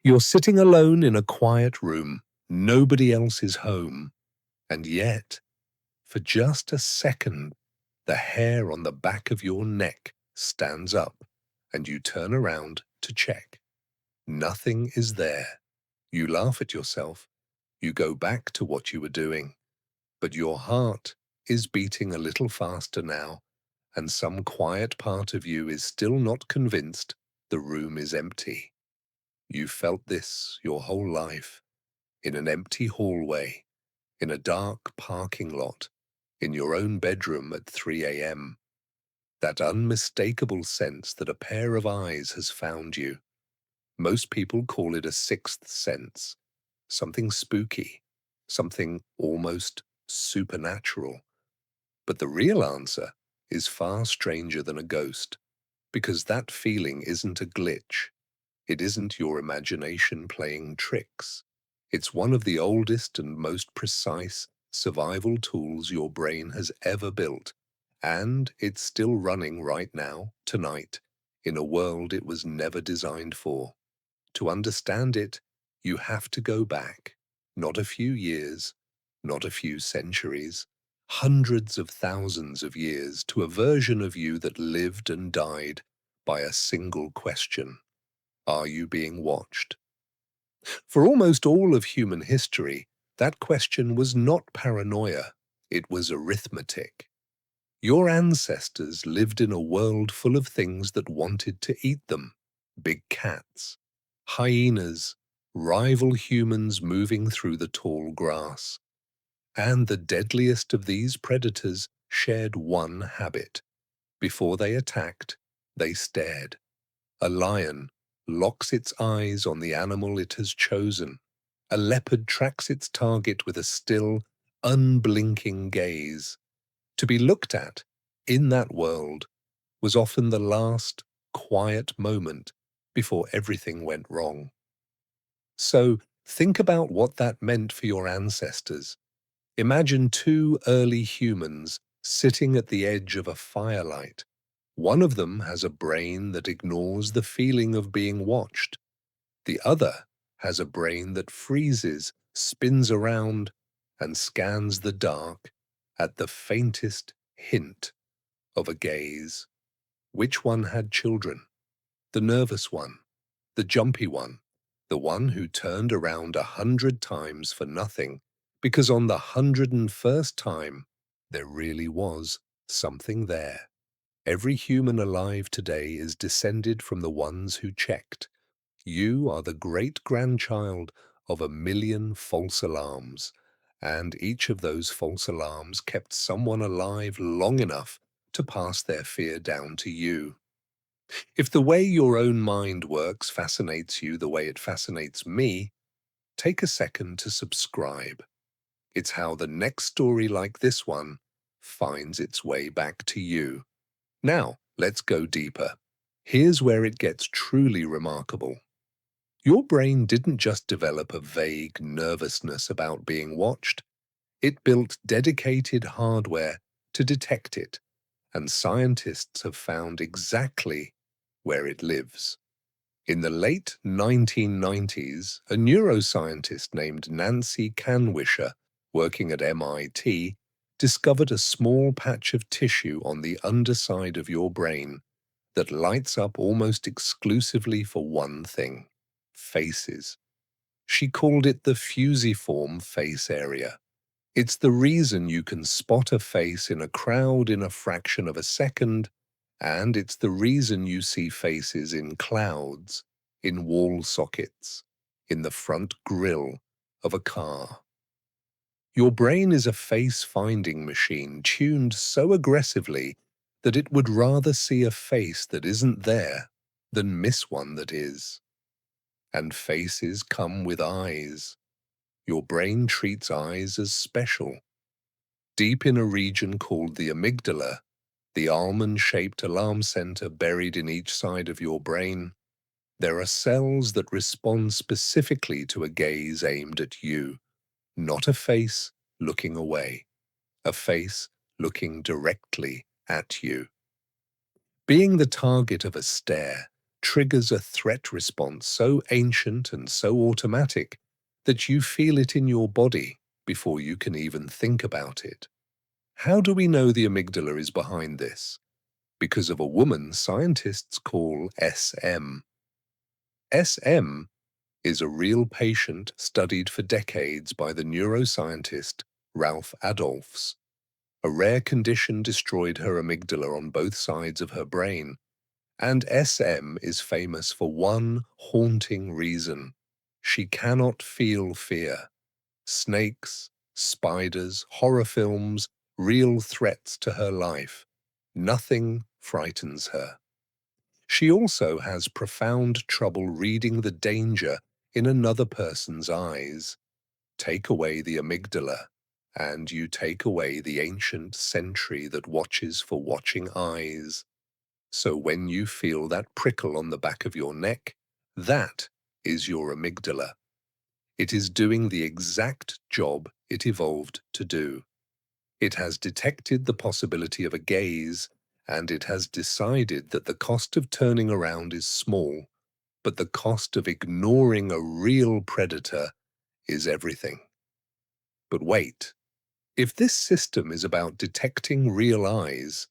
You're sitting alone in a quiet room. Nobody else is home. And yet, for just a second, the hair on the back of your neck stands up, and you turn around to check. Nothing is there. You laugh at yourself. You go back to what you were doing. But your heart is beating a little faster now, and some quiet part of you is still not convinced the room is empty. You felt this your whole life, in an empty hallway, in a dark parking lot, in your own bedroom at 3 a.m. That unmistakable sense that a pair of eyes has found you. Most people call it a sixth sense, something spooky, something almost supernatural. But the real answer is far stranger than a ghost, because that feeling isn't a glitch. It isn't your imagination playing tricks. It's one of the oldest and most precise survival tools your brain has ever built, and it's still running right now, tonight, in a world it was never designed for. To understand it, you have to go back, not a few years, not a few centuries, hundreds of thousands of years to a version of you that lived and died by a single question. Are you being watched? For almost all of human history, that question was not paranoia, it was arithmetic. Your ancestors lived in a world full of things that wanted to eat them. Big cats, hyenas, rival humans moving through the tall grass. And the deadliest of these predators shared one habit. Before they attacked, they stared. A lion locks its eyes on the animal it has chosen. A leopard tracks its target with a still, unblinking gaze. To be looked at, in that world, was often the last, quiet moment before everything went wrong. So, think about what that meant for your ancestors. Imagine two early humans sitting at the edge of a firelight. One of them has a brain that ignores the feeling of being watched. The other has a brain that freezes, spins around, and scans the dark at the faintest hint of a gaze. Which one had children? The nervous one, the jumpy one, the one who turned around 100 times for nothing, because on the 101st time there really was something there. Every human alive today is descended from the ones who checked. You are the great-grandchild of 1 million false alarms, and each of those false alarms kept someone alive long enough to pass their fear down to you. If the way your own mind works fascinates you the way it fascinates me, take a second to subscribe. It's how the next story like this one finds its way back to you. Now, let's go deeper. Here's where it gets truly remarkable. Your brain didn't just develop a vague nervousness about being watched, it built dedicated hardware to detect it, and scientists have found exactly where it lives. In the late 1990s, a neuroscientist named Nancy Canwisher, working at MIT, discovered a small patch of tissue on the underside of your brain that lights up almost exclusively for one thing: faces. She called it the fusiform face area. It's the reason you can spot a face in a crowd in a fraction of a second, and it's the reason you see faces in clouds, in wall sockets, in the front grille of a car. Your brain is a face-finding machine tuned so aggressively that it would rather see a face that isn't there than miss one that is. And faces come with eyes. Your brain treats eyes as special. Deep in a region called the amygdala, the almond-shaped alarm center buried in each side of your brain, there are cells that respond specifically to a gaze aimed at you, not a face looking away, a face looking directly at you. Being the target of a stare, triggers a threat response so ancient and so automatic that you feel it in your body before you can even think about it. How do we know the amygdala is behind this? Because of a woman scientists call SM. SM is a real patient studied for decades by the neuroscientist Ralph Adolphs. A rare condition destroyed her amygdala on both sides of her brain, and SM is famous for one haunting reason. She cannot feel fear. Snakes, spiders, horror films, real threats to her life. Nothing frightens her. She also has profound trouble reading the danger in another person's eyes. Take away the amygdala, and you take away the ancient sentry that watches for watching eyes. So when you feel that prickle on the back of your neck, that is your amygdala. It is doing the exact job it evolved to do. It has detected the possibility of a gaze, and it has decided that the cost of turning around is small, but the cost of ignoring a real predator is everything. But wait, if this system is about detecting real eyes,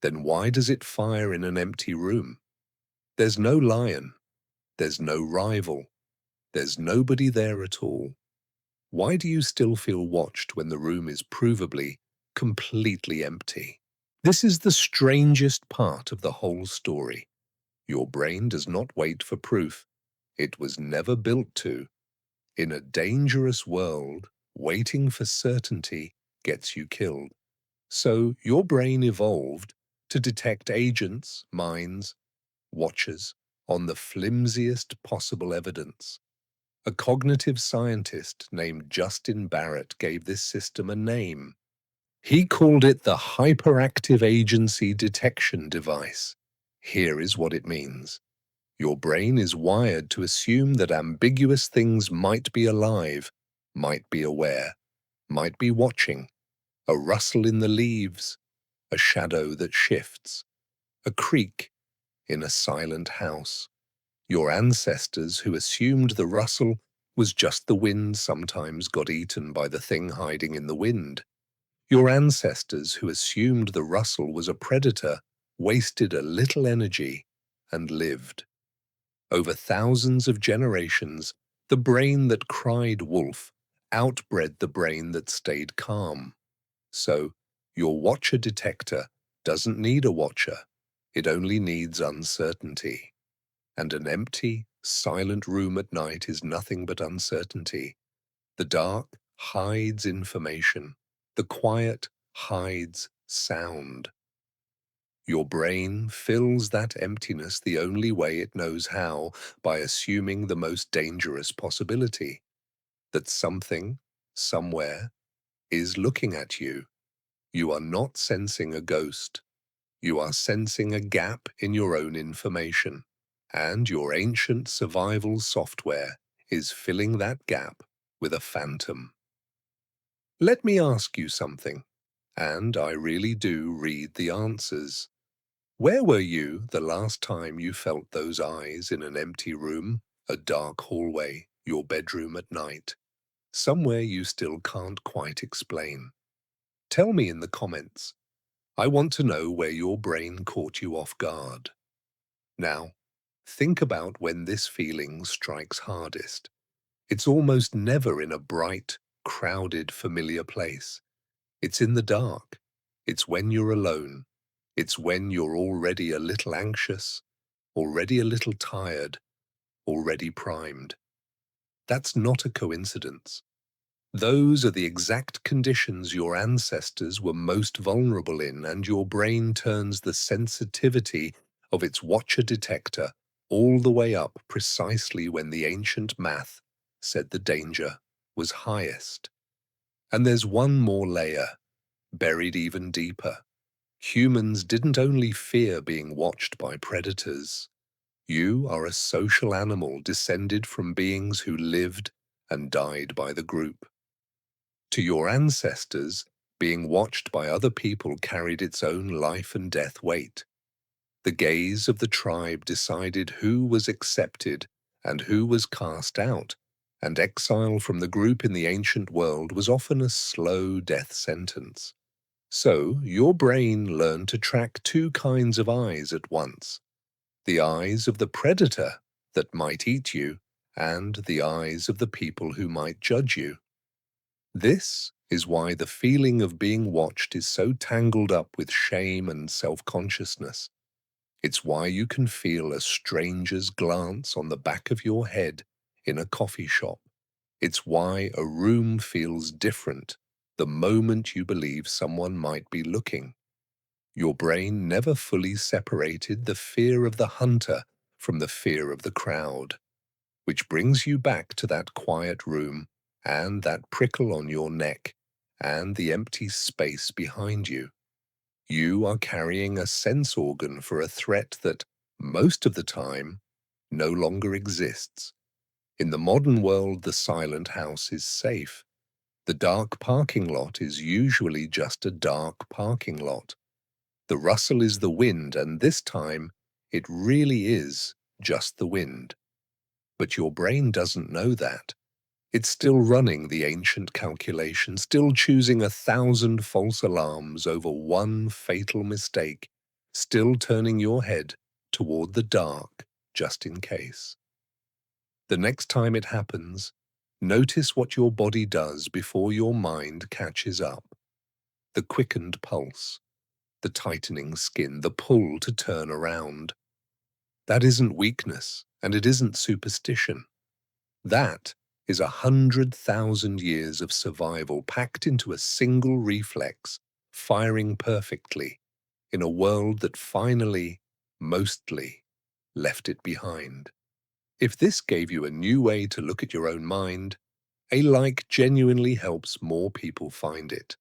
then why does it fire in an empty room? There's no lion, there's no rival, there's nobody there at all. Why do you still feel watched when the room is provably completely empty? This is the strangest part of the whole story. Your brain does not wait for proof. It was never built to. In a dangerous world, waiting for certainty gets you killed. So your brain evolved to detect agents, minds, watchers, on the flimsiest possible evidence. A cognitive scientist named Justin Barrett gave this system a name. He called it the Hyperactive Agency Detection Device. Here is what it means. Your brain is wired to assume that ambiguous things might be alive, might be aware, might be watching. A rustle in the leaves, a shadow that shifts, a creak in a silent house. Your ancestors who assumed the rustle was just the wind sometimes got eaten by the thing hiding in the wind. Your ancestors who assumed the rustle was a predator wasted a little energy and lived. Over thousands of generations, the brain that cried wolf outbred the brain that stayed calm. So, your watcher detector doesn't need a watcher. It only needs uncertainty. And an empty, silent room at night is nothing but uncertainty. The dark hides information. The quiet hides sound. Your brain fills that emptiness the only way it knows how, by assuming the most dangerous possibility, that something, somewhere, is looking at you. You are not sensing a ghost. You are sensing a gap in your own information, and your ancient survival software is filling that gap with a phantom. Let me ask you something, and I really do read the answers. Where were you the last time you felt those eyes in an empty room, a dark hallway, your bedroom at night? Somewhere you still can't quite explain. Tell me in the comments. I want to know where your brain caught you off guard. Now, think about when this feeling strikes hardest. It's almost never in a bright, crowded, familiar place. It's in the dark. It's when you're alone. It's when you're already a little anxious, already a little tired, already primed. That's not a coincidence. Those are the exact conditions your ancestors were most vulnerable in, and your brain turns the sensitivity of its watcher detector all the way up precisely when the ancient math said the danger was highest. And there's one more layer, buried even deeper. Humans didn't only fear being watched by predators. You are a social animal descended from beings who lived and died by the group. To your ancestors, being watched by other people carried its own life and death weight. The gaze of the tribe decided who was accepted and who was cast out, and exile from the group in the ancient world was often a slow death sentence. So, your brain learned to track two kinds of eyes at once: the eyes of the predator that might eat you, and the eyes of the people who might judge you. This is why the feeling of being watched is so tangled up with shame and self-consciousness. It's why you can feel a stranger's glance on the back of your head in a coffee shop. It's why a room feels different the moment you believe someone might be looking. Your brain never fully separated the fear of the hunter from the fear of the crowd, which brings you back to that quiet room and that prickle on your neck and the empty space behind you. You are carrying a sense organ for a threat that, most of the time, no longer exists. In the modern world, the silent house is safe. The dark parking lot is usually just a dark parking lot. The rustle is the wind, and this time, it really is just the wind. But your brain doesn't know that. It's still running the ancient calculation, still choosing 1,000 false alarms over one fatal mistake, still turning your head toward the dark just in case. The next time it happens, notice what your body does before your mind catches up. The quickened pulse, the tightening skin, the pull to turn around. That isn't weakness, and it isn't superstition. That is 100,000 years of survival packed into a single reflex, firing perfectly in a world that finally, mostly, left it behind. If this gave you a new way to look at your own mind, a like genuinely helps more people find it.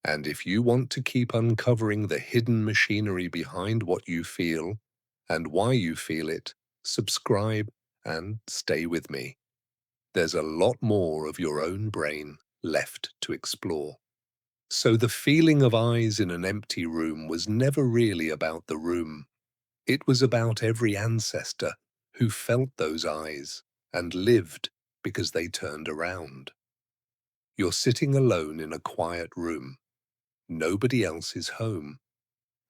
And if you want to keep uncovering the hidden machinery behind what you feel and why you feel it, subscribe and stay with me. There's a lot more of your own brain left to explore. So the feeling of eyes in an empty room was never really about the room. It was about every ancestor who felt those eyes and lived because they turned around. You're sitting alone in a quiet room. Nobody else is home.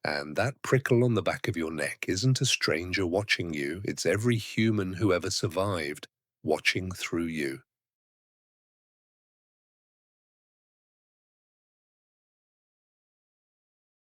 And that prickle on the back of your neck isn't a stranger watching you, it's every human who ever survived watching through you.